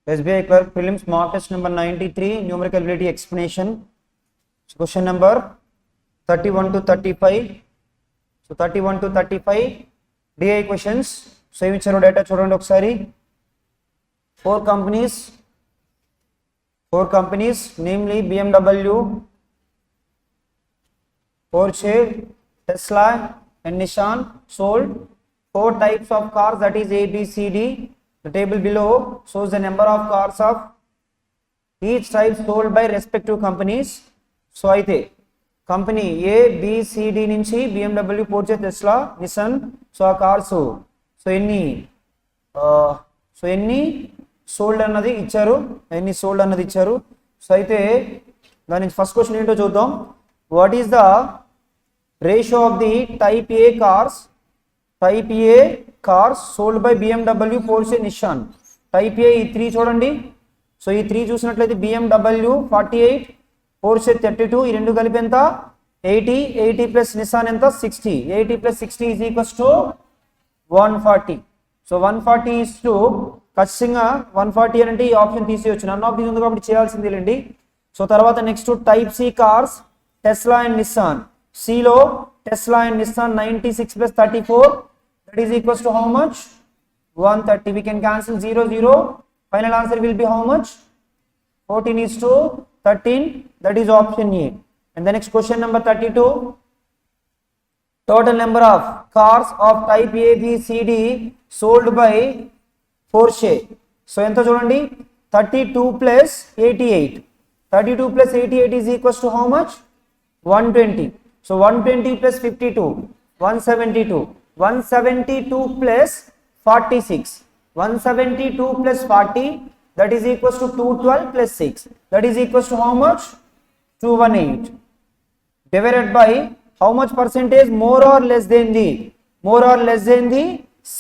SBI Clerk Prelims Mock Test number 93, Numerical Ability Explanation. So question number 31 to 35. So 31 to 35 DI questions. So ఏమి ఇచ్చారో data చూడండి ఒకసారి. Four companies, namely BMW, Porsche, Tesla and Nissan sold 4 types of cars, that is A, B, C, D. The table below shows the number of cars of each type sold by respective companies. So అయితే company A, B, C, D నుంచి BMW, Porsche, Tesla, Nissan so ఆ cars so ఎన్ని sold అన్నది ఇచ్చారు. So అయితే దాని first question ఏంటో చూద్దాం. What is the ratio of the type A cars sold by BMW, Porsche, Nissan. Type A ఈ 3 చూడండి. సో ఈ 3 చూసినట్లయితే BMW 48, Porsche 32, ఈ రెండు కలిపి ఎంత 80 ప్లస్ Nissan ఎంత 60. 80 plus 60 is equals to 140. So 140 is to ఖచ్చితంగా 140 అని అంటే ఈ ఆప్షన్ తీసేయచ్చు. నన్ ఆఫ్ దీస్ ఉంది కాబట్టి చేయాల్సింది లేండి. సో తర్వాత next type C cars Tesla and Nissan. సిలో Tesla and Nissan 96 plus 34 that is equals to how much 130. We can cancel 0. Final answer will be how much 14 is to 13, that is option A. And the next question number 32, total number of cars of type A, B, C, D sold by Porsche. So enta chudandi 32 plus 88. 32 plus 88 is equals to how much 120. So 120 plus 52 172. 172 plus 46. 172 plus 40, that is equals to 212 plus 6, that is equals to how much 218. Divided by how much percentage more or less than the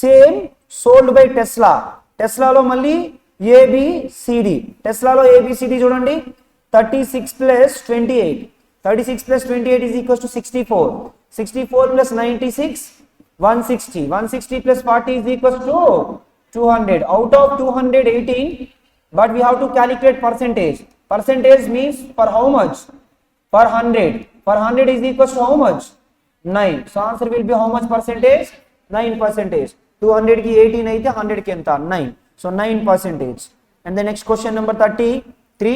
same sold by Tesla. Tesla lo malli ABCD. Tesla lo ABCD చూడండి 36 plus 28. 36 plus 28 is equals to 64. 64 plus 96 160. 160 plus 40 is equals to 200. Out of 218, but we have to calculate percentage. Percentage means for how much? For 100. For 100 is equals to how much? 9. So answer will be how much percentage? 9%. 200 ki 18 aithe 100 ki enta 9. So 9%. And the next question number 33.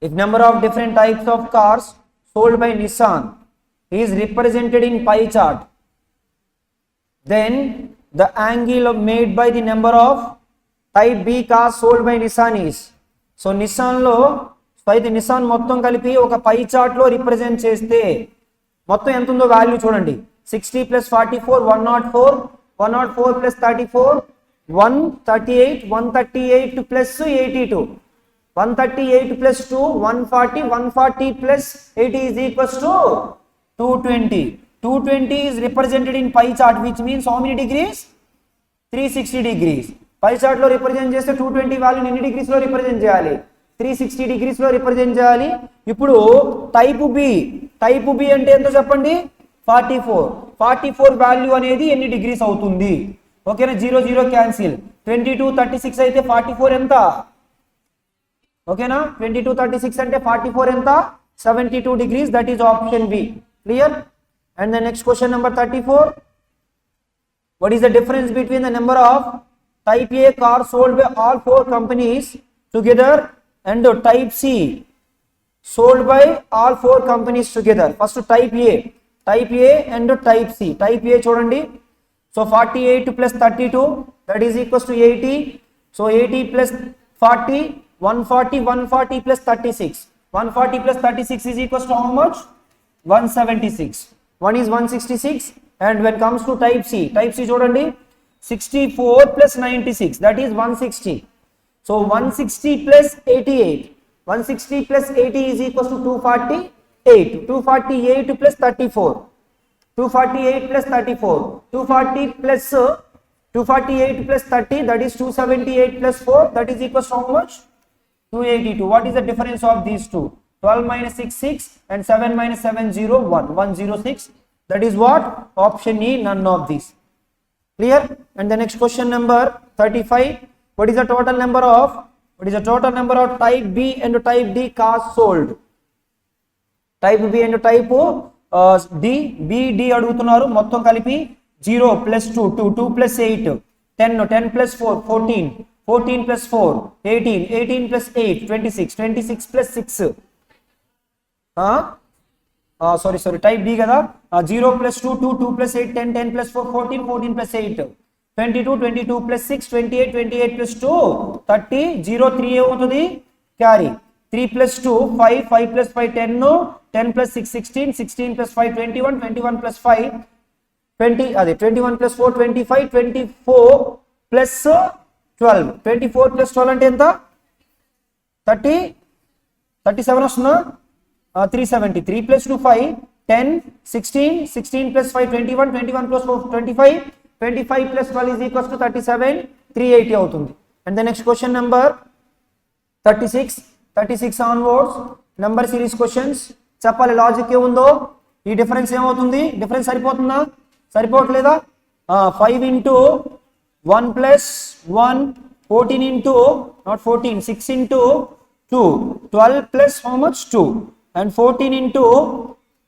If number of different types of cars sold by Nissan is represented in pie chart, then the angle made by the number of type B cars sold by Nissan is. So Nissan lo అయితే Nissan మొత్తం కలిపి ఒక pie chart లో represent చేస్తే మొత్తం ఎంత ఉందో value చూడండి. 60 plus 44 104 plus 34 138 138 plus 82 138 plus 2 140 plus 80 is equals to 220. 220 is represented in pie chart, which means how many degrees? 360 degrees. Pie chart లో రిప్రజెంట్ చేస్తే 220 వాల్యూని ఎన్ని డిగ్రీస్ లో రిప్రజెంట్ చేయాలి? 360 డిగ్రీస్ లో రిప్రజెంట్ చేయాలి. ఇప్పుడు టైప్ బి అంటే ఎంతో చెప్పండి 44 వాల్యూ అనేది ఎన్ని డిగ్రీస్ అవుతుంది? ఓకేనా, 0 క్యాన్సిల్. 22 36 అయితే 44 ఎంత? ఓకేనా, 22 36 అంటే 44 ఎంత? 72 degrees. That is option B. Clear? And the next question number 34. What is the difference between the number of type A cars sold by all 4 companies together and the type C sold by all 4 companies together? First type A and type C. Type A చూడండి. So 48 plus 32, that is equals to 80. So 80 plus 40 140 plus 36. 140 plus 36 is equals to how much? 176. One is 166. And when comes to type C చూడండి 64 plus 96, that is 160. So 160 plus 88. 160 plus 80 is equals to 248. 248 plus 34. 248 plus 34. 248 plus 30, that is 278 plus 4, that is equals to how much? 282. What is the difference of these two? 12 minus 6 6 and 7 minus 7 0 106. That is what? Option E, none of these. Clear? And the next question number 35. what is the total number of type B and type D cars sold? Type B and type D, B, D అడుగుతున్నారు మొత్తం కలిపి 0 plus 2, 2 plus 8, 10, 10 plus 4, 14, 14 plus 4, 18, 18 plus 8, 26, 26 plus 6. Sorry, type D కదా, 0 plus 2, 2, 2 plus 8, 10, 10 plus 4, 14, 14 plus 8, 22, 22 plus 6, 28, 28 plus 2, 30, 0, 3 ఏమవుతుంది carry, 3 plus 2, 5, 5 plus 5, 10, 10 plus 6, 16, 16 plus 5, 21, 21 plus 5, 20, అదే 21 plus 4, 25, 24 plus 12, 24 plus 12 అంటే ఎంత 30, 37 వస్తుందా, 370, 3 plus 2, 5, 10, 16, 16 plus 5, 21, 21 plus 4, 25, 25 plus 12 is equals to 37, 380 అవుతుంది. And the next question number 36 onwards, number series questions. చెప్పాలి logic ఏముందో, ఈ difference ఏమవుతుంది, డిఫరెన్స్ సరిపోతుందా, సరిపోవట్లేదా, 5 into 1 plus 1, 14 into, not 14, 6 into 2, 12 plus how much 2, and 14 into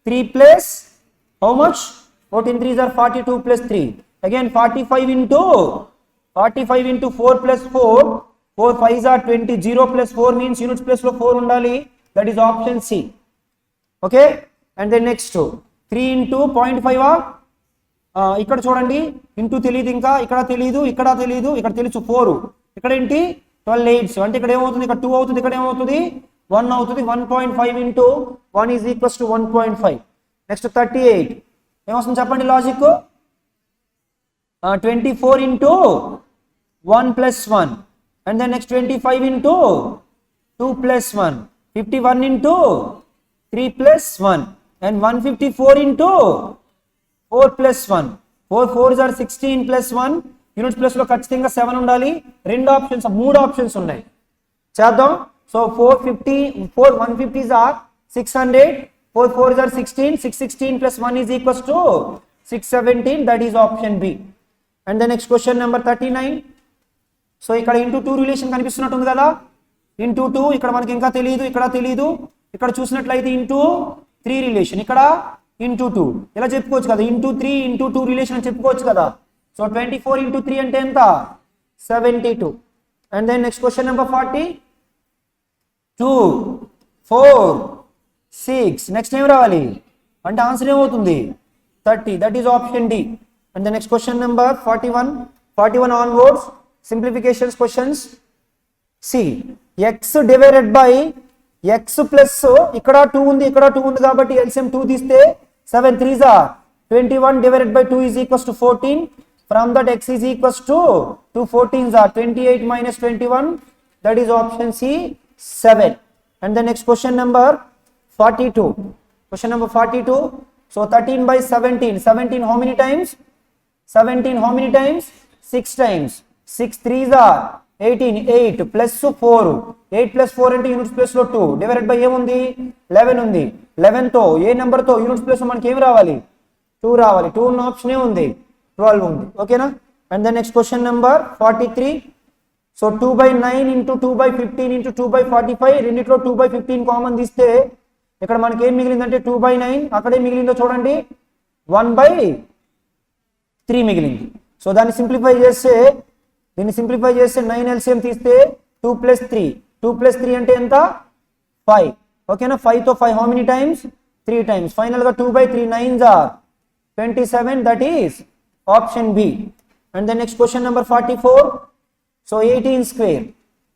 3 plus how much, 14 3s are 42 plus 3, again 45 into 4 plus 4, 4 5s are 20, 0 plus 4 means units place lo 4 undali, that is option C. Okay, and then next 3 into 0.5 ఇక్కడ చూడండి, into తెలియదు, ఇంకా ఇక్కడ తెలియదు, ఇక్కడ తెలియదు, ఇక్కడ తెలుసు 4, ఇక్కడ ఏంటి 12 8, అంటే ఇక్కడ ఏమవుతుంది, ఇక్కడ 2 అవుతుంది, ఇక్కడ ఏమవుతుంది 1 అవుతుంది, 1.5 into 1 is equals to 1.5. Next 38 ఏమొస్తుంది చెప్పండి logic, 24 into 1 plus 1, and then next 25 into 2 plus 1, 51 into 3 plus 1, and 154 into 4 plus 1, 4 4s are 16 plus 1, units plus లో ఖచ్చితంగా 7 ఉండాలి, రెండు ఆప్షన్స్, మూడు ఆప్షన్స్ ఉన్నాయి, చేద్దాం. So 150s are 600, 4 4s are 16, 616 plus 1 is equals to 617, that is option B. And the next question number 39. So ఇక్కడ into 2 relation కనిపిస్తున్నట్టుంది కదా, into 2, ఇక్కడ మనకి ఇంకా తెలియదు, ఇక్కడ తెలియదు, ఇక్కడ చూసినట్లయితే ఇంటూ 3 రిలేషన్, ఇక్కడ ఇంటూ 2, ఇలా చెప్పుకోవచ్చు కదా, ఇంటూ 3 ఇంటూ 2 రిలేషన్ అని చెప్పుకోవచ్చు కదా. సో 24 into 3 అంటే ఎంత 72. And then next question number 40, 2 4 6, next ఏం రావాలి అంటే ఆన్సర్ ఏమవుతుంది 30, that is option D. And the next question number 41 onwards, simplifications questions. See, x divided by x plus, ఇక్కడ 2 ఉంది, ఇక్కడ 2 ఉంది కాబట్టి LCM 2 తీస్తే 7 3s are 21 divided by 2 is equals to 14. From that x is equals to 2 14s are 28 minus 21, that is option C 7. And the next question number 42. Question number 42. So 13 by 17. 17 how many times? 17 how many times? 6 times. 6 3s are 18, 8 plus 4. 8 plus 4 into units plus లో 2 divided by ఏముంది 11 ఉంది. 11 తో ఏ number తో units plus మనకి ఏం రావాలి 2 రావాలి. 2 ఉన్న ఆప్షన్ ఉంది, 12 ఉంది. ఓకేనా. And the next question number 43. So 2 by 9 into 2 by 15 into 2 by 45, రెండిట్లో 2 by 15 కామన్ తీస్తే ఇక్కడ మనకి ఏం మిగిలిందంటే 2 by 9, అక్కడే మిగిలిందో చూడండి 1 by 3 మిగిలింది. సో దాన్ని సింప్లిఫై చేస్తే 9 LCM తీస్తే 2 plus 3, 2 plus 3 అంటే ఎంత 5. ఓకేనా. 5 తో 5 how many times 3 times. Final గా 2 by 3 9s are 27, that is option B. And the next question number 44. So 18 square.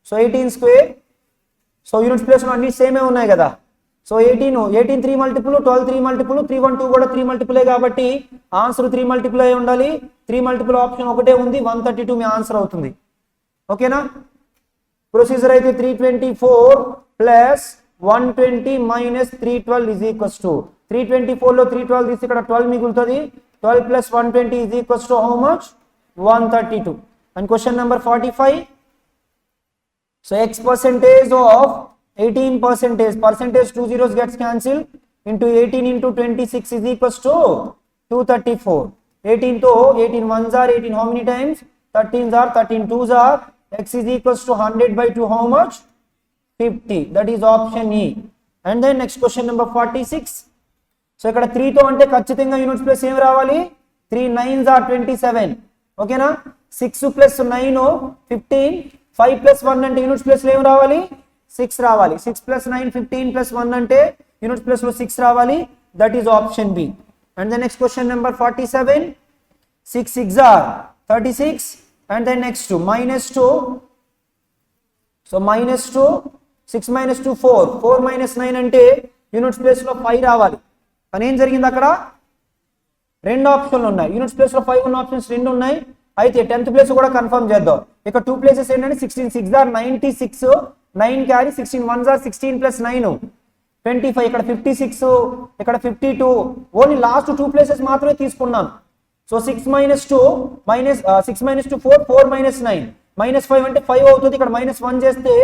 So 18 square. So units place లో అన్ని సేమే ఉన్నాయి కదా. సో 18 3 మల్టిపుల్, 12 3 మల్టిపుల్, 312 కూడా 3 మల్టిపులే కాబట్టి ఆన్సర్ 3 మల్టిపుల్ అయి ఉండాలి. 3 మల్టిపుల్ ఆప్షన్ ఒకటే ఉంది, 132 మీ ఆన్సర్ అవుతుంది. ఓకేనా. ప్రొసీజర్ అయితే 324 plus 120 minus 312 is equals to 324 లో 312 తీసి ఇక్కడ 12 మిగులుతుంది. 12 plus 120 is equals to how much 132. And question number 45. So x percentage of 18 percentage 2 zeros gets cancelled into 18 into 26 is equals to 234. 18 to 18 1s are 18 how many times 13s are 13 2s are x is equals to 100 by 2 how much 50, that is option E. And then next question number 46. So ఇక్కడ 3 తో అంటే ఖచ్చితంగా units place ఏం రావాలి 3 9s are 27 ఓకేనా 6 plus 9 15 5 plus 1 అంటే units place లో ఏం రావాలి 6 రావాలి 6 ప్లస్ 9 15 ప్లస్ 1 అంటే యూనిట్స్ ప్లేస్ లో 6 రావాలి, that is option B. And the next question number 47. 6 6 are 36 and then next to -2, so -2 6 minus 2 4 4 minus 9 అంటే యూనిట్స్ ప్లేస్ లో 5 రావాలి. కానీ ఏం జరిగింది అక్కడ రెండు ఆప్షన్లు ఉన్నాయి, యూనిట్స్ ప్లేస్ లో 5 ఉన్న ఆప్షన్స్ రెండు ఉన్నాయి. అయితే 10th ప్లేస్ కూడా కన్ఫర్మ్ చేద్దాం. ఇక 2 ప్లేసెస్ ఏంటంటే 16 6 are 96 9 carry 16 1s are 16 plus 9 25 ఇక్కడ 56 ఇక్కడ 52 ఓన్లీ లాస్ట్ 2 ప్లేసెస్ మాత్రమే తీసుకున్నాను. సో 6 minus 2 4 4 minus 9 -5 అంటే 5 అవుతుంది. ఇక్కడ -1 చేస్తే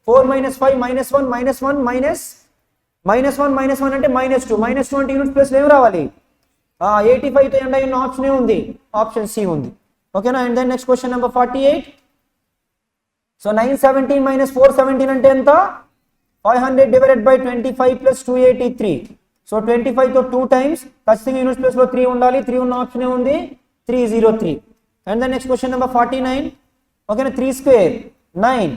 4 minus 5 -1 -1 -1 అంటే -2 అంటే యూనిట్ ప్లేస్ ఏం రావాలి 85 తో ఎండ్ అయిన ఆప్షన్ ఏ ఉంది, ఆప్షన్ సి ఉంది ఓకేనా. And then next question number 48. So 917 minus 417 అంటే ఎంత 500 divided by 25 plus 283. సో 25 తో 2 times ఖచ్చితంగా యూనిట్ ప్లేస్ లో 3 ఉండాలి, 3 ఉన్న ఆప్షన్ ఏ ఉంది 303. And then next question number 49 ఓకేనా. 3 square 9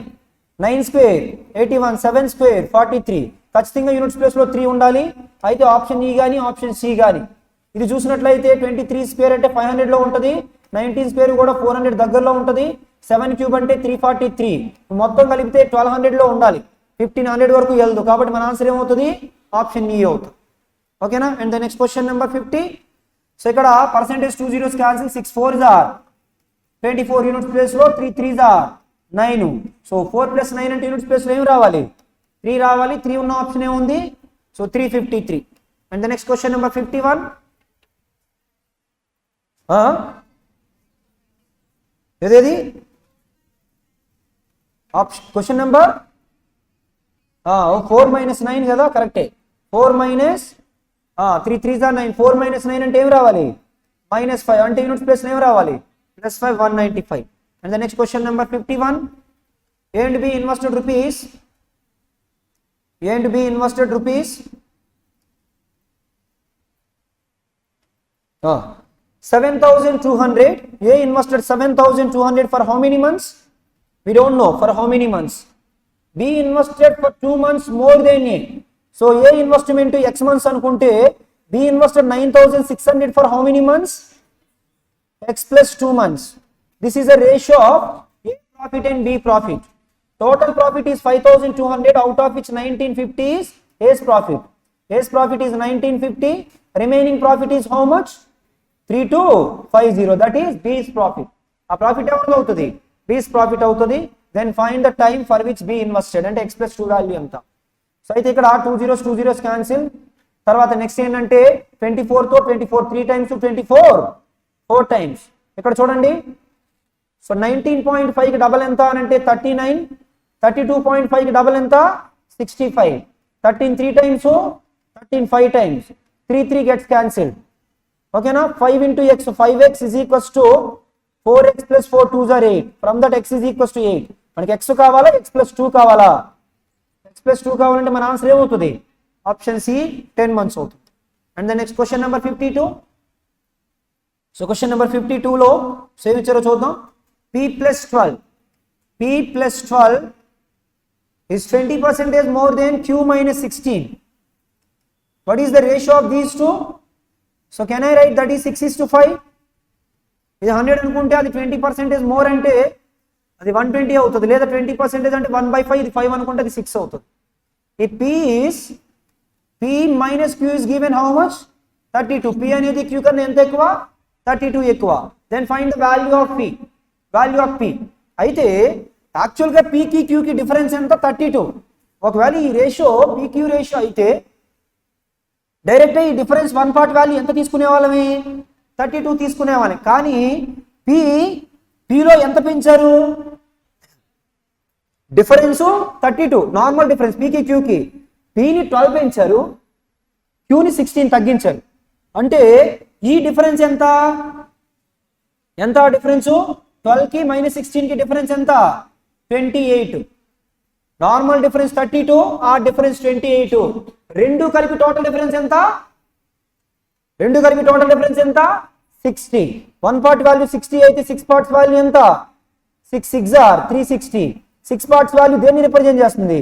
9 square 81 7 square 43 ఖచ్చితంగా యూనిట్స్ ప్లేస్ లో 3 ఉండాలి. అయితే ఆప్షన్ ఈ గాని ఆప్షన్ సి గాని ఇది చూసినట్లయితే 23 స్క్వేర్ అంటే 500 లో ఉంటది, 19 స్క్వేర్ కూడా 400 దగ్గరలో ఉంటది, 7 క్యూబ్ అంటే 343 మొత్తం కలిపితే 1200 లో ఉండాలి, 1500 వరకు వెళ్దు. కాబట్టి మన ఆన్సర్ ఏమవుతుంది ఆప్షన్ ఈ అవుతుంది ఓకేనా. And the next question number 50. So ఇక్కడ percentage 2 zeros cancel 6 4s are 24 units place లో 3 3s are 9. సో 4 plus 9 అంటే యూనిట్స్ ప్లేస్ లో ఏం రావాలి 3 రావాలి, 3 ఉన్న ఆప్షన్ ఏముంది so 353. And the next question number 51. ఏదేది క్వశ్చన్ నెంబర్ 4 minus 9 కదా కరెక్టే. 4 minus 3 3s are 9 4 minus 9 అంటే ఏం రావాలి -5 అంటే యూనిట్స్ ప్లేస్ ఏం రావాలి +5 195. And the next question number 51. A and B invested rupees 7,200. A invested 7,200 for how many months? We don't know for how many months. B invested for 2 months more than A. So A investment X months అనుకుంటే B invested 9,600 for how many months? X plus 2 months. This is a ratio of A profit and B profit. Total profit is 5,200 out of which 1950 is A's profit. A's profit is 1950. Remaining profit is how much? 3250. That is B's profit. A profit ఎవరిది అవుతుంది B's profit అవుతుంది. Then find the time for which B invested అంటే X plus 2 value ఎంత. So అయితే ఇక్కడ 2 zeros cancel. తర్వాత next ఏంటంటే 24 తో 24 3 times 24 4 times. ఇక్కడ చూడండి సో 19.5 కి డబల్ ఎంత అని అంటే 39, 32.5 కి డబల్ ఎంత 65, 13 3 times 13 5 times 3 gets cancelled ఓకేనా. 5 into x 5x is equals to 4x plus 4 2s are 8. From that x is equals to 8. మనకి x కావాలా x plus 2 కావాలా x plus 2 కావాలంటే మన ఆన్సర్ ఏమవుతుంది ఆప్షన్ సి 10 months అవుతుంది. And the next question number 52. So question number 52 లో same ఇచ్చారో చూద్దాం. p plus 12 is 20% more than q minus 16. What is the ratio of these two? So can I write that is 6:5? ఇది 100 అనుకుంటే అది 20% more అంటే అది 120 అవుతుంది, లేదా 20% అంటే 1/5 ఇది 5 అనుకుంటే అది 6 అవుతుంది. ఈ p minus q is given how much 32. p అనేది q కన్నా ఎంత ఎక్కువ 32 ఎక్కువ. Then find the value of p. అయితే యాక్చువల్ గా p కి q కి డిఫరెన్స్ ఎంత 32. ఒకవేళ ఈ రేషియో p q రేషియో అయితే డైరెక్ట్ ఈ డిఫరెన్స్ 1 part వాల్యూ ఎంత తీసుకునే వాళ్ళమి 32 తీసుకునే వాళ్ళం. కానీ p లో ఎంత పెంచారు డిఫరెన్స్ 32 నార్మల్ డిఫరెన్స్ p కి q కి p ని 12 పెంచారు q ని 16 తగ్గించారు. అంటే ఈ డిఫరెన్స్ ఎంత డిఫరెన్స్ 12 కి -16 కి డిఫరెన్స్ ఎంత 28. నార్మల్ డిఫరెన్స్ 32, ఆ డిఫరెన్స్ 28. రెండు కలిపి టోటల్ డిఫరెన్స్ ఎంత? 60. 1 పార్ట్ వాల్యూ 60 అయితే 6 పార్ట్స్ వాల్యూ ఎంత? 6 6 ఆర్ 360. 6 పార్ట్స్ వాల్యూ దేన్ని రిప్రజెంట్ చేస్తుంది?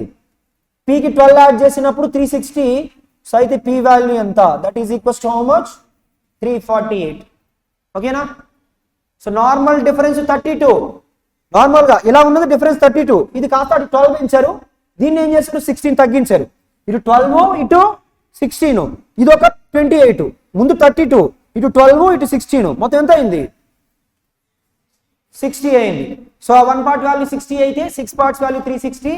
p కి 12 యాడ్ చేసినప్పుడు 360. సో అయితే p వాల్యూ ఎంత? That is equals to how much? 348. ఓకేనా? So normal difference 32. నార్మల్ గా ఇలా ఉన్నది డిఫరెన్స్ 32. ఇది కాస్త అటు 12 పెంచారు, దీన్ని ఏం చేశారు? 16 తగ్గించారు. ఇటు 12, ఇటు 16. ఇది ఒక 28. ముందు 32, ఇటు 12, ఇటు 16. మొత్తం ఎంత అయింది? 60 అయింది. సో 1 పార్ట్ వాల్యూ 60 అయితే 6 పార్ట్స్ వాల్యూ 360.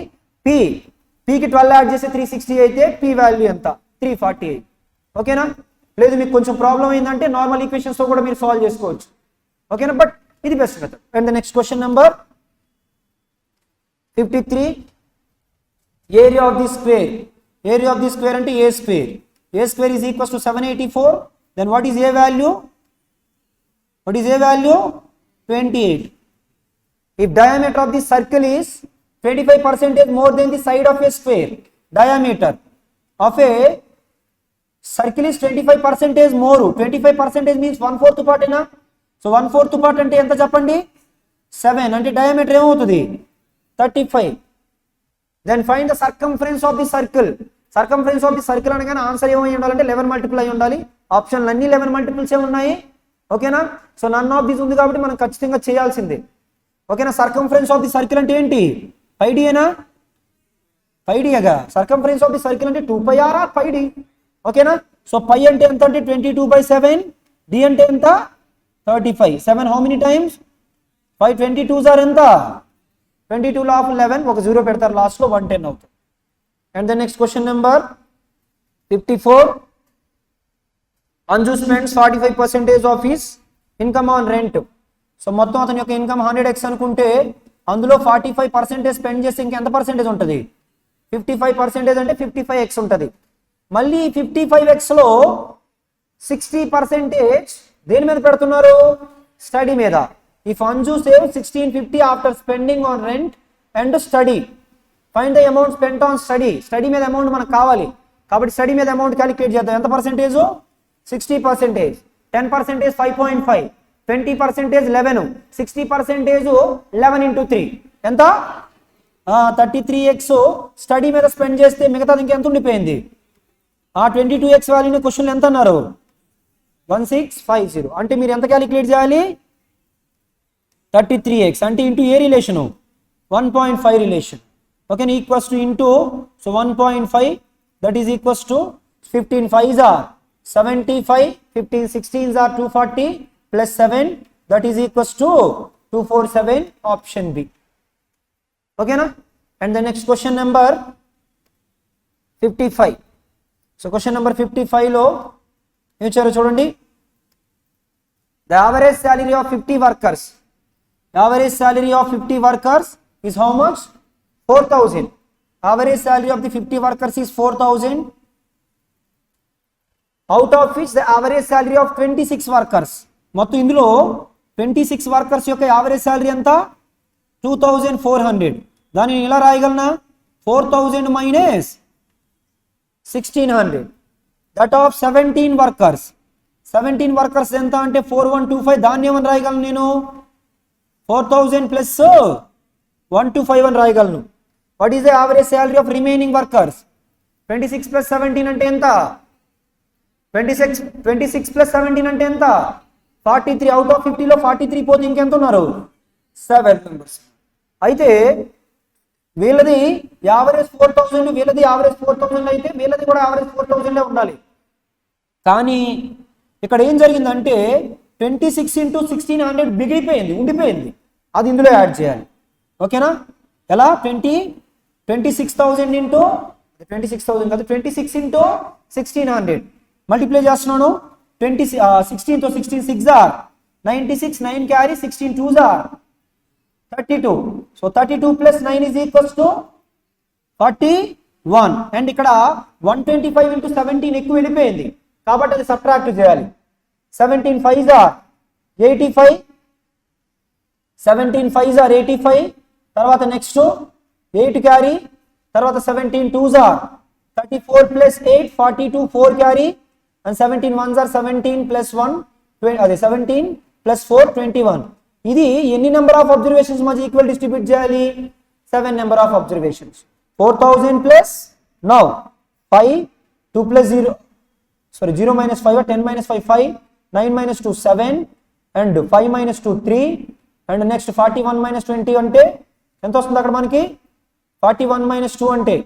పీకి 12 యాడ్ చేస్తే 360 అయితే పీ వాల్యూ ఎంత? 348. ఓకేనా? లేదు మీకు కొంచెం ప్రాబ్లం అయిందంటే నార్మల్ ఈక్వేషన్స్ తో కూడా మీరు సాల్వ్ చేసుకోవచ్చు. ఓకేనా? బట్ ఇది best method. And the next question number 53. Area of the square. Area of the square అంటే A square. A square is equals to 784. Then what is A value? 28. If diameter of the circle is 25% more than the side of a square, diameter of a circle is 25% more. 25% means 1/4 part ena. So 1/4 part అంటే ఎంత చెప్పండి? 7. అంటే diameter ఏమవుతుంది? 35. Then find the circumference of the circle. Circumference of the circle అనగానే answer ఏమై ఉండాలంటే 11 multiple అయి ఉండాలి. ఆప్షన్లు అన్ని 11 మల్టిపుల్స్ ఏ ఉన్నాయి. ఓకేనా? సో నన్ ఆఫ్ దిస్ ఉంది కాబట్టి మనం ఖచ్చితంగా చేయాల్సిందే. ఓకేనా? సర్కంఫరెన్స్ ఆఫ్ ది సర్కిల్ అంటే ఏంటి? పైడియేనా? పైడియగా. సర్కంఫరెన్స్ ఆఫ్ ది సర్కిల్ అంటే 2πr ఆర్ పైడి. ఓకేనా? సో పై అంటే ఎంత అంటే 22/7. డి అంటే ఎంత? 35. 7 how many times? 5 22s are ఎంత? 22 ఆఫ్ 11. ఒక 0 పెడతారు లాస్ట్ లో, 110 అవుతుంది. And the next question number 54. Anju spends 45% of his income on rent. So మొత్తం అతని యొక్క ఇన్కమ్ 100x అనుకుంటే అందులో 45% స్పెండ్ చేస్తే ఇంకెంత పర్సెంటేజ్ ఉంటుంది? 55% అంటే 55x ఉంటుంది. మళ్ళీ 55x లో 60% దేని మీద పెడుతున్నారు? స్టడీ మీద. If Anju save 1650 after spending on rent and study, find the amount spent on study. Study మీద అమౌంట్ మనకు కావాలి కాబట్టి స్టడీ మీద అమౌంట్ క్యాలిక్యులేట్ చేద్దాం. ఎంత పర్సెంటేజ్? 60%. 10% 5.5. 20% 11. 60% 11 into 3 ఎంత? 33x స్టడీ మీద స్పెండ్ చేస్తే మిగతాది ఇంకెంత ఉండిపోయింది? 22x వాల్యూని క్వశ్చన్ ఎంత అన్నారు? 1650. అంటే మీరు ఎంత క్యాలిక్యులేట్ చేయాలి? 33x అంటే into A relation? 1.5 relation. Okay, equals to into. So 1.5 that is equals to 15 5s are 75, 15 16s are 240 plus 7 that is equals to 247. option B. Okay na? And the next question number 55. So question number 55 లో ఏం చేయాలో చూడండి. The average salary of 50 workers. The average salary of 50 workers is how much? 4,000. Average salary of the 50 workers is 4,000. Out of which the average salary of 26 workers. మొత్తం ఇందులో 26 workers యొక్క average salary ఎంత? 2400. దానిని ఇలా రాయగలనా? 4000 minus 1600. That of 17 workers. 17 workers ఎంత అంటే 4125. దాన్ని ఏమని రాయగలను నేను? 4000 ప్లస్ 125 అని రాయగలను. What is the average salary of remaining workers? 26 plus 17 అంటే ఎంత? 26 ప్లస్ 17 అంటే ఎంత? 43. అవుట్ ఆఫ్ 50 లో 43 పోతే ఇంకెంత ఉన్నారు? 7 మెంబర్స్. అయితే వీళ్ళది యావరేజ్ 4000, వీళ్ళది యావరేజ్ 4000 అయితే వీళ్ళది కూడా యావరేజ్ 4000 ఉండాలి. కానీ ఇక్కడ ఏం జరిగిందంటే 26 into 1600 మిగిలిపోయింది, ఉండిపోయింది. అది ఇందులో యాడ్ చేయాలి. ఓకేనా? ఎలా? 26,000 ఇంటూ 26,000 కాదు, 26 into 1600 మల్టిప్లై చేస్తున్నాను. 16 తో 16 6 are 96. 9 carry 16 2s are 32. So 32 plus 9 is equals to 41. And ఇక్కడ 125 into 17 ఎక్కువ వెళ్ళిపోయింది కాబట్టి అది సబ్ట్రాక్ట్ చేయాలి. 17 5s are 85. 17 5s are 85. తర్వాత నెక్స్ట్ 8 క్యారీ, తర్వాత 17 2s are 34 plus 8 42 4 carry and 17 1s are 17 plus 1 అదే 17 plus 4 21. ఇది ఎన్ని నెంబర్ ఆఫ్ అబ్జర్వేషన్స్ మధ్య ఈక్వల్ డిస్ట్రిబ్యూట్ చేయాలి? 7 number of observations. 4000 plus now 5 2 plus 0 0 minus 5 10 minus 5 5 9 minus 2 7 and 5 minus 2 3 and next 41 minus 20 అంటే ఎంత వస్తుంది అక్కడ మనకి? 41 minus 2 అంటే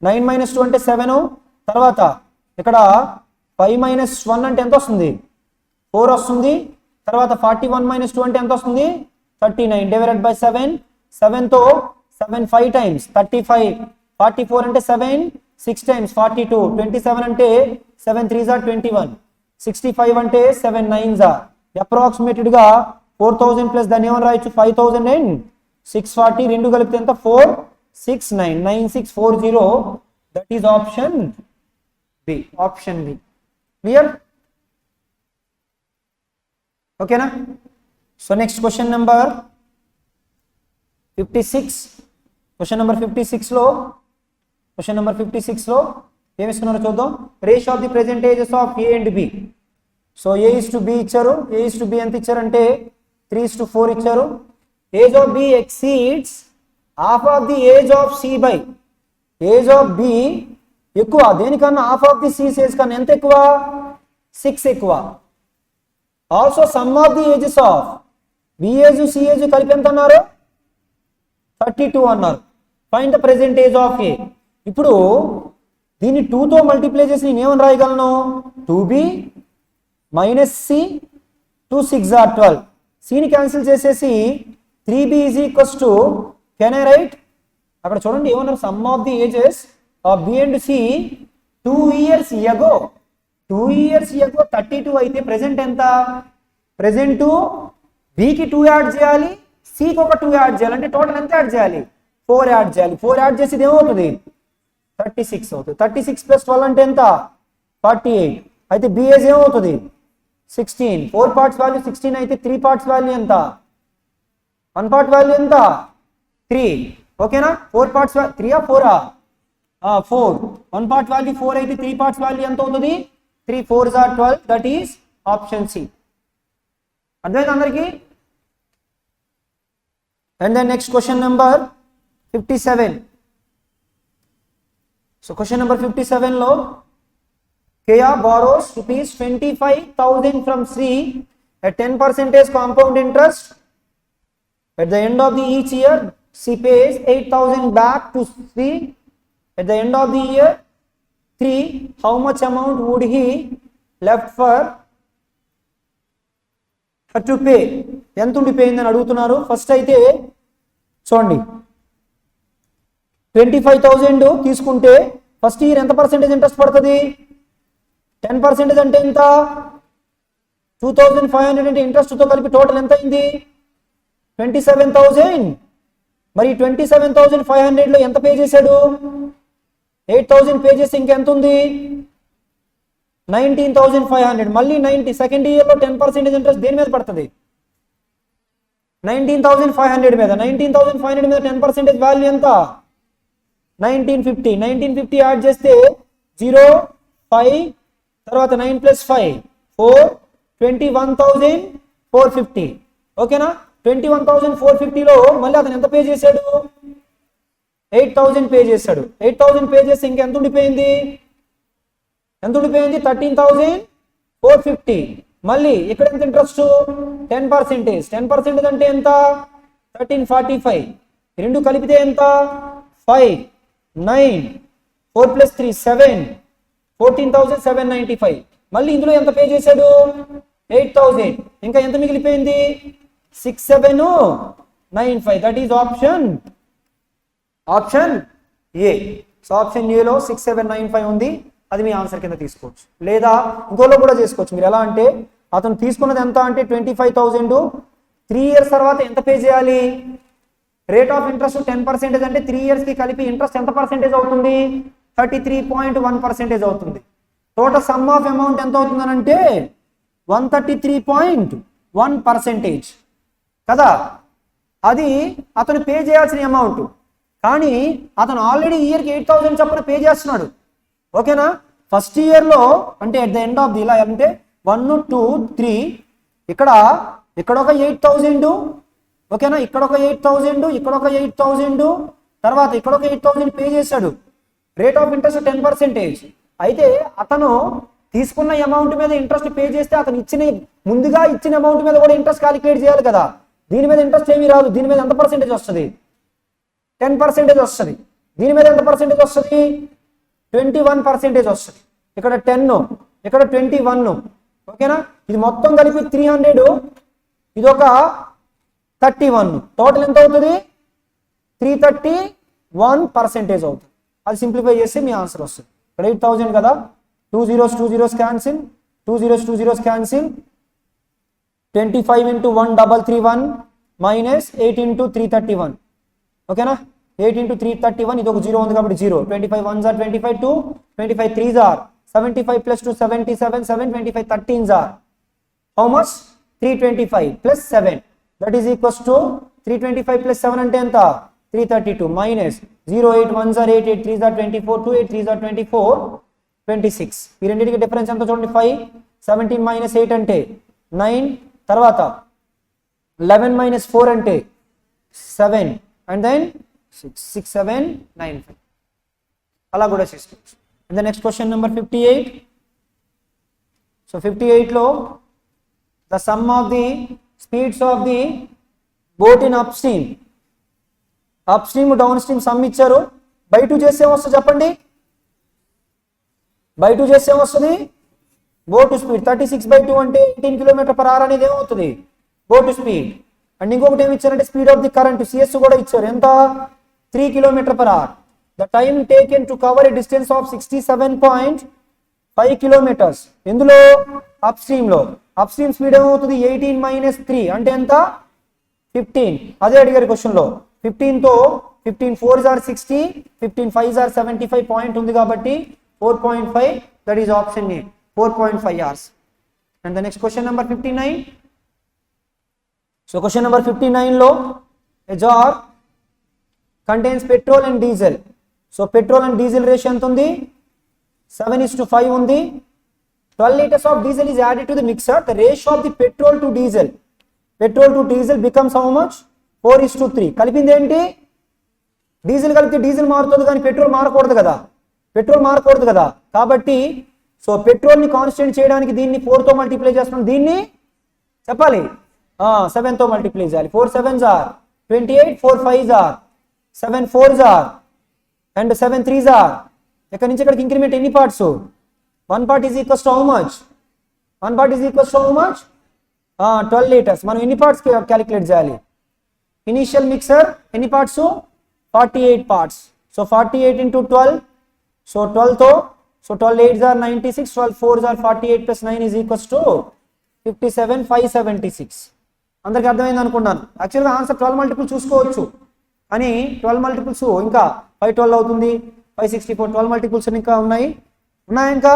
9 minus 2 అంటే 7. తర్వాత ఇక్కడ 5 minus 1 అంటే ఎంత వస్తుంది? 4 వస్తుంది. తర్వాత 41 minus 2 అంటే ఎంత వస్తుంది? 39 డివైడెడ్ బై 7. 7 తో 7 5 టైమ్స్ 35. 44 అంటే 7 6 టైమ్స్ 42. 27 అంటే 7 3s are 21. 65 అంటే 7 9s are అప్రాక్సిమేటెడ్ గా 4000 ప్లస్ దాన్ని ఏమని రాయొచ్చు? 5000 అండ్ 640 రెండు కలిపితే ఎంత? 469 9640. That is option B. Option B clear? ఓకేనా? So next question number 56. Question number 56 లో ఏమి ఇస్తున్నారో చూద్దాం. Ratio of the percentages of A and B. So A is to B ఇచ్చారు. ఏ ఇస్ టు బి ఎంత ఇచ్చారంటే 3:4 ఇచ్చారు. Age of B exceeds half of the age of C by age of B ఎక్కువ దేనికన్నా? Half of the C age కన్నా ఎంత ఎక్కువ? 6 ఎక్కువ. Also sum of the ages of B age C age కలిపి ఎంత అన్నారు? 32 అన్నారు. Find the present age of A. ఇప్పుడు దీన్ని 2తో మల్టిప్లై చేసి నేను ఏమని రాయగలను? 2b minus C 2 6 are 12. సిని క్యాన్సిల్ చేసేసి 3b is equals to can I write? అక్కడ చూడండి ఏమన్నారు? Sum of the ages of B and C 2 years ago 32 అయితే ప్రెజెంట్ ఎంత? ప్రెజెంట్ బికి 2 యాడ్ చేయాలి, సికి ఒక 2 యాడ్ చేయాలి. అంటే టోటల్ ఎంత యాడ్ చేయాలి? 4 యాడ్ చేయాలి. 4 యాడ్ చేసి ఏమవుతుంది? 36 అవుతుంది. 36 ప్లస్ 12 అంటే ఎంత? 48. అయితే బి ఏజ్ ఏమవుతుంది? 16. 4 parts వాల్యూ 16 అయితే 3 parts వాల్యూ ఎంత? 1 part వాల్యూ ఎంత? 3. ఓకేనా? 4 parts 3 ఆ 4 ఆ 4. 1 part వాల్యూ 4 అయితే 3 parts వాల్యూ ఎంత అవుతుంది? 3 4s are 12. That is option C. అర్థమైంది అందరికి? And then next question number 57. So question number 57 లో Kaya borrows rupees 25,000 from Sri at 10% compound interest. At the end of the each year, she pays 8,000 back to Sri. At the end of the year 3, how much amount would he left for her to pay? ఎంత ఉండిపోయిందని అడుగుతున్నారు. First అయితే చూడండి 25,000 తీసుకుంటే first year ఎంత percentage interest పడుతుంది? 10% అంటే ఎంత? 2,500 అంటే ఇంట్రెస్ట్తో కలిపి టోటల్ ఎంత అయింది? 27,000. మరి 27,500లో ఎంత పే చేశాడు? 8,000 పే చేసి ఇంకెంత ఉంది? 19,500. మళ్ళీ 90 సెకండ్ ఇయర్లో 10% ఇంట్రెస్ట్ దేని మీద పడుతుంది? 19,500 మీద. 19,500 మీద 10% వాల్యూ ఎంత? 1950. 1950 యాడ్ చేస్తే 0 5 తర్వాత 9 ప్లస్ 5 4 21,450. ఓకేనా? 21,450లో మళ్ళీ అతను ఎంత పే చేశాడు? 8,000 పే చేశాడు. 8,000 పే చేసి ఇంకెంత ఉండిపోయింది? 13,450. మళ్ళీ ఇక్కడ ఎంత ఇంట్రెస్ట్? 10%. 10% అంటే ఎంత? 1345. రెండు కలిపితే ఎంత? 5 9 4 ప్లస్ 3 7 14,795. మళ్ళీ ఇందులో ఎంత పే చేశాడు? 8,000. ఇంకా ఎంత మిగిలిపోయింది? 6795. That is option A. So option ఏలో 6795 ఉంది. అది మీ ఆన్సర్ కింద తీసుకోవచ్చు. లేదా ఇంకోలో కూడా చేసుకోవచ్చు మీరు. ఎలా అంటే అతను తీసుకున్నది ఎంత అంటే 25,000. 3 years తర్వాత ఎంత పే చేయాలి? రేట్ ఆఫ్ ఇంట్రెస్ట్ 10% అంటే 3 years కి కలిపి ఇంట్రెస్ట్ ఎంత పర్సెంటేజ్ అవుతుంది? 33.1% అవుతుంది. టోటల్ సమ్ ఆఫ్ అమౌంట్ ఎంత అవుతుందని అంటే 133.1% కదా. అది అతను పే చేయాల్సిన అమౌంట్. కానీ అతను ఆల్రెడీ ఇయర్కి 8,000 చొప్పున పే చేస్తున్నాడు. ఓకేనా? ఫస్ట్ ఇయర్లో అంటే at the end of the ఇలా అంటే 1 2 3 ఇక్కడ ఒక 8,000, ఓకేనా, ఇక్కడ ఒక 8,000, ఇక్కడ ఒక 8,000, తర్వాత ఇక్కడ ఒక 8,000 పే చేశాడు. Rate of interest 10%. అయితే అతను తీసుకున్న అమౌంట్ మీద ఇంట్రెస్ట్ పే చేస్తే అతను ముందుగా ఇచ్చిన అమౌంట్ మీద కూడా ఇంట్రెస్ట్ క్యాలిక్యులేట్ చేయాలి కదా. దీని మీద ఇంట్రెస్ట్ ఏమీ రాదు. దీని మీద ఎంత పర్సెంటేజ్ వస్తుంది? 10% వస్తుంది. దీని మీద ఎంత పర్సెంటేజ్ వస్తుంది? 21% వస్తుంది. ఇక్కడ 10, ఇక్కడ 21. ఓకేనా? ఇది మొత్తం కలిపి 300, ఇది ఒక 31. టోటల్ ఎంత అవుతుంది? 331% అవుతుంది. అది సింప్లిఫై చేస్తే మీ ఆన్సర్ వస్తుంది. ఇక్కడ 8,000 కదా, 2 zeros cancel, 2 zeros cancel, 25 into 1,331 minus 8 into 331. ఓకేనా? 8 into 331, ఇది ఒక 0 ఉంది కాబట్టి 0. 25 1s are 25, 2 25 3s are 75 plus 2 77, 7 25 13s are how much? 325 plus 7, that is equals to 325 plus 7 అంటే ఎంత? 332 minus 0 8 1s are 8, 8 3s are 24, 2 8 3s are 24, 26. ఈ రెండింటికి డిఫరెన్స్ ఎంత చూడండి? 5. 17 minus 8 అంటే 9, తర్వాత 11 minus 4 అంటే 7, and then 6 6 7 9 5. అలా కూడా చేసుకోవచ్చు. And the next question number 58. So 58 లో the sum of the speeds of the boat in up stream down stream some ఇచ్చారు. బై 2 చేస్తే ఏమొస్తుంది చెప్పండి? బై 2 చేస్తే ఏమొస్తుంది? బోట్ స్పీడ్ 36/2 అంటే 18 km/h అనేది ఏమవుతుంది? Boat speed. అండ్ ఇంకొకటి ఏమి ఇచ్చారంటే speed of the current CS కూడా ఇచ్చారు. ఎంత? 3 km/h. The time taken to cover a distance of 67.5 kilometers. ఎందులో? అప్ స్ట్రీమ్ లో. అప్ స్ట్రీమ్ స్పీడ్ ఏమవుతుంది? 18 - 3 అంటే ఎంత? 15. అదే అడిగారు క్వశ్చన్ లో. 15 తో 15 4s are 60, 15 5s are 75 point ఉంది కాబట్టి 4.5, that is option A, 4.5 hours. And the next question number 59. So question number 59 లో a jar contains petrol and diesel. So petrol and diesel ratio ఎంత ఉంది? 7:5 ఉంది. 12 liters of diesel is added to the mixer. The ratio of the petrol to diesel becomes how much? 4:3. కలిపింది ఏంటి? Diesel కలిపితే diesel మారుతుంది కానీ petrol మారకూడదు కదా. కాబట్టి సో పెట్రోల్ ని కాన్స్టెంట్ చేయడానికి దీన్ని 4 తో మల్టిప్లై చేస్తున్నాం. దీన్ని చెప్పాలి 7 తో మల్టిప్లై చేయాలి. 4 7s are 28, 4 5s are 7 4s are and 7 3s are. ఇక్కడ నుంచి ఇక్కడికి ఇంక్రిమెంట్ ఎన్ని parts? 1 part is equals to how much? 1 part is equals to how much? 12 liters. మనం ఎన్ని పార్ట్స్ క్యాలిక్యులేట్ చేయాలి? ఇనిషియల్ మిక్సర్ ఎన్ని parts? 48 parts. So 48 into 12. So 12 తో, so 12 8s are 96, 12 4s are 48 plus 9 is equals to 57 576. అందరికి అర్థమైంది అనుకున్నాను. యాక్చువల్గా answer 12 multiple చూసుకోవచ్చు అని 12 మల్టిపుల్స్ ఇంకా 512 అవుతుంది, 564 12 మల్టిపుల్స్ ఇంకా ఉన్నాయా? ఇంకా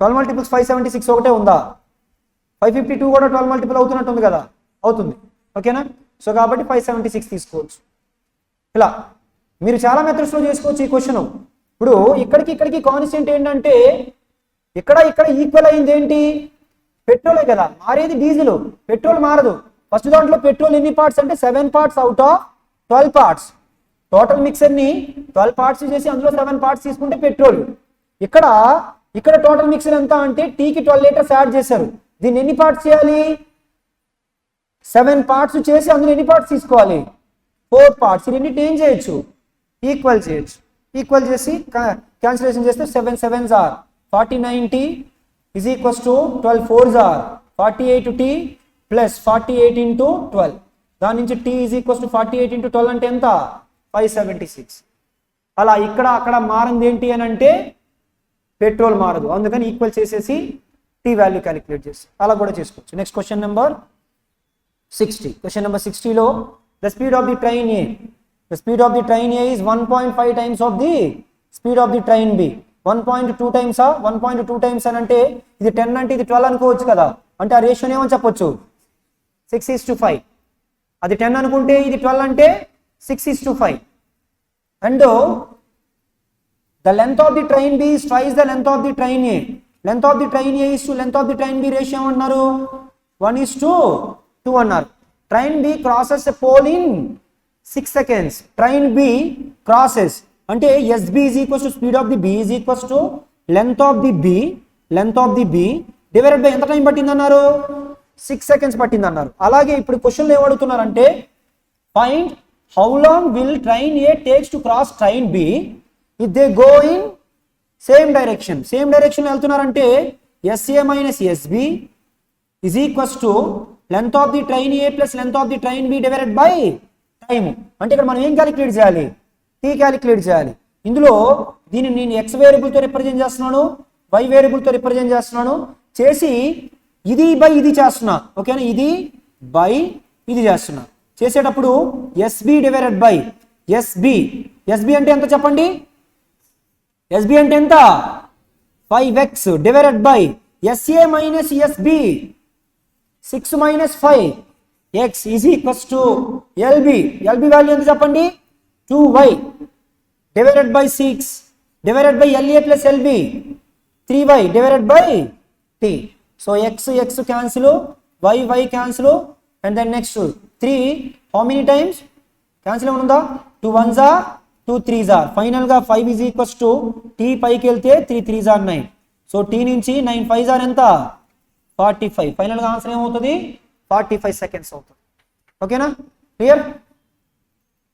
12 మల్టిపుల్స్ 576 ఒకటే ఉందా? 552 కూడా 12 మల్టిపుల్ అవుతున్నట్టుంది కదా? అవుతుంది. ఓకేనా? సో కాబట్టి 576 తీసుకోవచ్చు. ఇలా మీరు చాలా మెథడ్స్లో చేసుకోవచ్చు ఈ క్వశ్చన్. ఇప్పుడు ఇక్కడికి కాన్స్టెంట్ ఏంటంటే ఇక్కడ ఈక్వల్ అయింది ఏంటి? పెట్రోలే కదా. మారేది డీజిల్, పెట్రోల్ మారదు. ఫస్ట్ దాంట్లో పెట్రోల్ ఎన్ని పార్ట్స్ అంటే 7 parts out of 12 parts. Total mixer ని 12 parts చేసి అందులో 7 parts తీసుకుంటే పెట్రోల్. ఇక్కడ టోటల్ మిక్సర్ ఎంత అంటే టీకి 12 liters యాడ్ చేశారు. దీన్ని ఎన్ని పార్ట్స్ చేయాలి? 7 parts చేసి అందులో ఎన్ని పార్ట్స్ తీసుకోవాలి? 4 parts. రెండింటిని ఏం చేయొచ్చు? ఈక్వల్ చేయొచ్చు. ఈక్వల్ చేసి క్యాన్సిలేషన్ చేస్తే 7 7s are 4090 is equals to 12 4s are 48t plus 48 into 12. దాని నుంచి t is equals to 48 into 12 అంటే ఎంత? 576. అలా అక్కడ మారింది ఏంటి అని అంటే పెట్రోల్ మారదు. అందుకని ఈక్వల్ చేసేసి t వాల్యూ క్యాలిక్యులేట్ చేసి అలా కూడా చేసుకోవచ్చు. Next question number 60. Question number 60లో the speed of the train A is 1.5 times of the speed of the train B. 1.2 times 1.2 times అని అంటే ఇది 10 అంటే ఇది 12 అనుకోవచ్చు కదా. అంటే ఆ రేషియోని ఏమని చెప్పొచ్చు? 6:5. అది 10 అనుకుంటే ఇది 12 అంటే 6:5. And the length of the train B is twice the length of the train A. Length of the train A is to length of the train B ratio అన్నారు 1:2 అన్నారు. Train B crosses a pole in 6 seconds. Train B crosses అంటే SB is equals to speed of the B is equals to length of the B divided by ఎంత time పట్టింది అన్నారు 6 seconds పట్టింది అన్నారు. అలాగే ఇప్పుడు క్వశ్చన్లు ఏమడుగుతున్నారంటే find how long will train A takes to cross train B if they go in same direction వెళ్తున్నారంటే SA minus SB is equals to length of the train A plus length of the train B divided by time. అంటే ఇక్కడ మనం ఏం calculate చేయాలి t calculate చేయాలి. ఇందులో దీన్ని నేను x వేరియబుల్తో represent చేస్తున్నాను, y వేరియబుల్తో రిప్రజెంట్ చేస్తున్నాను, చేసి ఇది బై ఇది చేస్తున్నా. ఓకేనా, ఇది బై ఇది చేస్తున్నా. చేసేటప్పుడు SB డివైడెడ్ బై SB అంటే ఎంత చెప్పండి, SB అంటే ఎంత 5x divided by SA minus SB 6 minus 5x is equals to LB value ఎంత చెప్పండి 2y divided by 6 divided by LA plus LB 3y divided by t. So x cancel, y cancel, and then next 3 how many times cancel ఏమనుందా 2 1s are 2 3s are. Final గా 5 is equals to t పైకి వెళ్తే 3 3s are 9. So t నుంచి 9 5s are ఎంత 45. Final గా answer ఏమవుతుంది 45 seconds అవుతుంది. ఓకేనా, clear.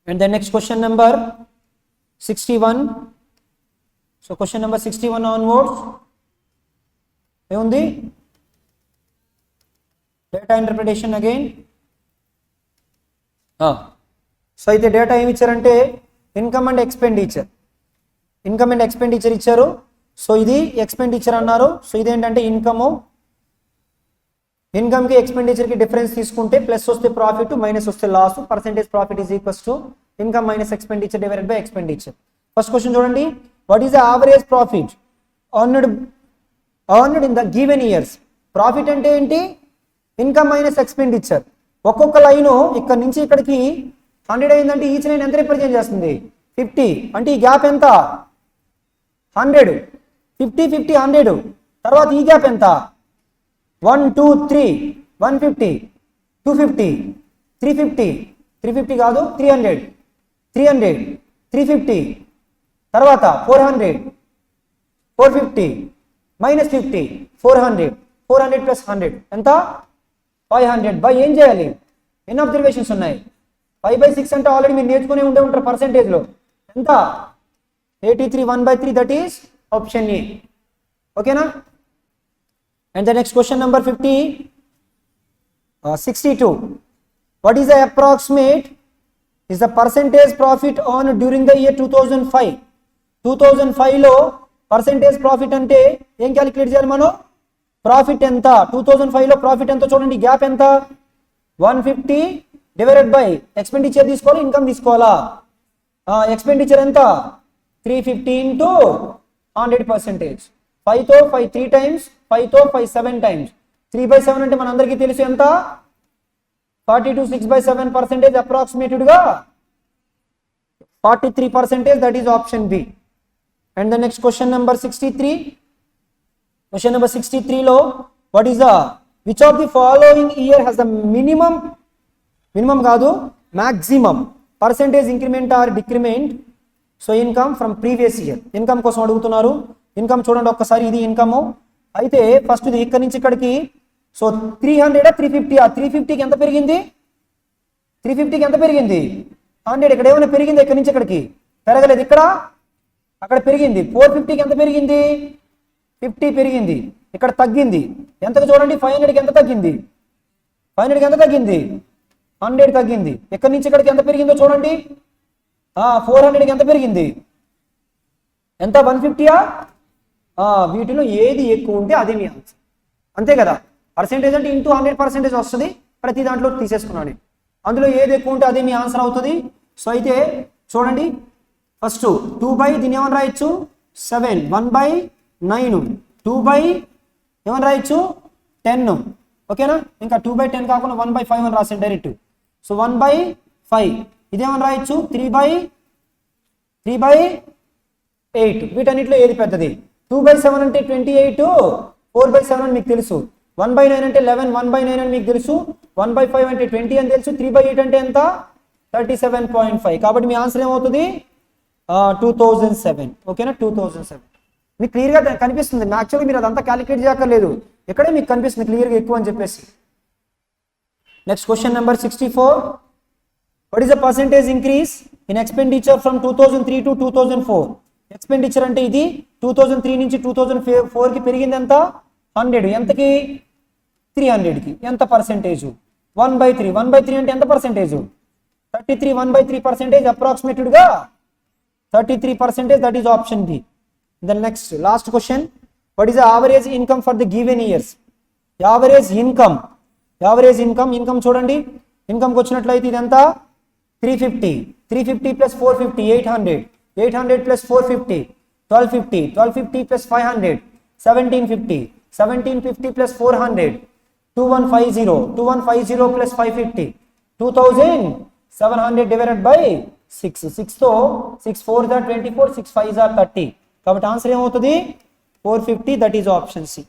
And then next question number 61. So question number 61 onwards ఏముంది, డేటా ఇంటర్ప్రిటేషన్ అగైన్. సో అయితే డేటా ఏమి ఇచ్చారంటే ఇన్కమ్ అండ్ ఎక్స్పెండిచర్ ఇచ్చారు. సో ఇది ఎక్స్పెండిచర్ అన్నారు. సో ఇదేంటంటే ఇన్కమ్కి ఎక్స్పెండిచర్కి డిఫరెన్స్ తీసుకుంటే ప్లస్ వస్తే ప్రాఫిట్, మైనస్ వస్తే loss. Percentage profit is equals to income minus expenditure divided by expenditure. First question చూడండి, what is the average profit earned in the given years. Profit అంటే ఏంటి, ఇన్కమ్ మైనస్ ఎక్స్పెండిచర్. ఒక్కొక్క line ఇక్కడ నుంచి ఇక్కడికి 100 అయిందంటే each line ఎంత represent చేస్తుంది 50. అంటే ఈ గ్యాప్ ఎంత 100, 50 50 100. తర్వాత ఈ గ్యాప్ ఎంత 1 2 3 150 250 350 కాదు 300 350 తర్వాత 400 450 మైనస్ 50 400 ప్లస్ 100 ఎంత 500. బై ఏం చేయాలి, ఎన్ని అబ్జర్వేషన్స్ ఉన్నాయి 5/6 అంటే ఆల్రెడీ మీరు నేర్చుకునే ఉంటారు పర్సెంటేజ్లో ఎంత 83 1/3. That is option A. ఓకేనా. And the next question number 62. What is the approximate is the percentage profit earned during the year 2005. 2005లో పర్సెంటేజ్ ప్రాఫిట్ అంటే ఏం క్యాలిక్యులేట్ చేయాలి మనం, ప్రాఫిట్ ఎంత 2005లో ప్రాఫిట్ ఎంత చూడండి, గ్యాప్ ఎంత 150 డివైడెడ్ బై ఎక్స్పెండిచర్ తీసుకోవాలి, ఇన్కమ్ తీసుకోవాలా. ఎక్స్పెండిచర్ ఎంత 350 ఇంటూ 100%. 5తో 5 3 టైమ్స్, 5తో 5 7 టైమ్స్. 3/7 అంటే మనందరికీ తెలుసు ఎంత 42. 6/7% అప్రాక్సిమేటెడ్ గా 43%. That is option B. And the next question number 63. Question number 63లో what is the which of the following year has the minimum కాదు maximum percentage increment or decrement. So income from previous year. Income కోసం అడుగుతున్నారు. Income చూడండి ఒక్కసారి, ఇది income అయితే first ఇది ఇక్కడ నుంచి ఇక్కడికి. సో 300 350. 350కి ఎంత పెరిగింది 350కి ఎంత పెరిగింది 100. ఇక్కడ ఏమైనా పెరిగింది, ఇక్కడ నుంచి ఇక్కడికి పెరగలేదు, ఇక్కడ అక్కడ పెరిగింది. 450కి ఎంత పెరిగింది 50 పెరిగింది, ఇక్కడ తగ్గింది. ఎంతకు చూడండి 500కి ఎంత తగ్గింది 100 తగ్గింది. ఇక్కడ నుంచి ఇక్కడికి ఎంత పెరిగిందో చూడండి. 400కి ఎంత పెరిగింది, ఎంత 150. వీటిలో ఏది ఎక్కువ ఉంటే అది మీ ఆన్సర్, అంతే కదా. పర్సెంటేజ్ అంటే ఇంటూ 100% వస్తుంది, ప్రతి దాంట్లో తీసేసుకున్నాను. అందులో ఏది ఎక్కువ ఉంటే అదే మీ ఆన్సర్ అవుతుంది. సో అయితే చూడండి, ఫస్ట్ 2 దీన్ని ఏమని రాయొచ్చు 7, 1/9, 2 ఏమని రాయొచ్చు 10. ఓకేనా, ఇంకా 2/10 కాకుండా 1/5 అని రాసాను డైరెక్ట్. సో 1/5 ఇదేమని రాయొచ్చు 3/8. వీటన్నిటిలో ఏది పెద్దది? 2/7 అంటే 28, 4/7 అని మీకు తెలుసు. 1/9 అంటే 11, 1/9 అని మీకు తెలుసు. 1/5 అంటే 20 అని తెలుసు. 3/8 అంటే ఎంత? 37.5. కాబట్టి మీ ఆన్సర్ ఏమవుతుంది? 2007. ఓకేనా? 2007 మీకు క్లియర్గా కనిపిస్తుంది. యాక్చువల్గా మీరు అదంతా క్యాలిక్యులేట్ చేయక్కర్లేదు, ఇక్కడే మీకు కనిపిస్తుంది క్లియర్గా ఎక్కువ అని చెప్పేసి. Next question number 64. What is the percentage increase in expenditure from 2003 to 2004? Expenditure అంటే ఇది 2003 నుంచి 2004కి పెరిగింది ఎంత? 100. ఎంతకి? 300కి. ఎంత పర్సెంటేజ్? 1/3. 1/3 అంటే ఎంత పర్సెంటేజ్? 33. 1/3% అప్రాక్సిమేటెడ్గా 33%. That is option B. The next last question, what is the average income for the given years? Average income చూడండి. ఇన్కమ్ వచ్చినట్లయితే ఇది ఎంత? 350. 350 plus 450 800. 800 plus 450 1250. 1250 plus 500 1750. 1750 plus 400 2150. 2150 plus 550 2700 divided by 6. 6 తో 6 4s are 24, 6 5s are 30. కాబట్టి answer ఏమవుతుంది? 450. That is option C.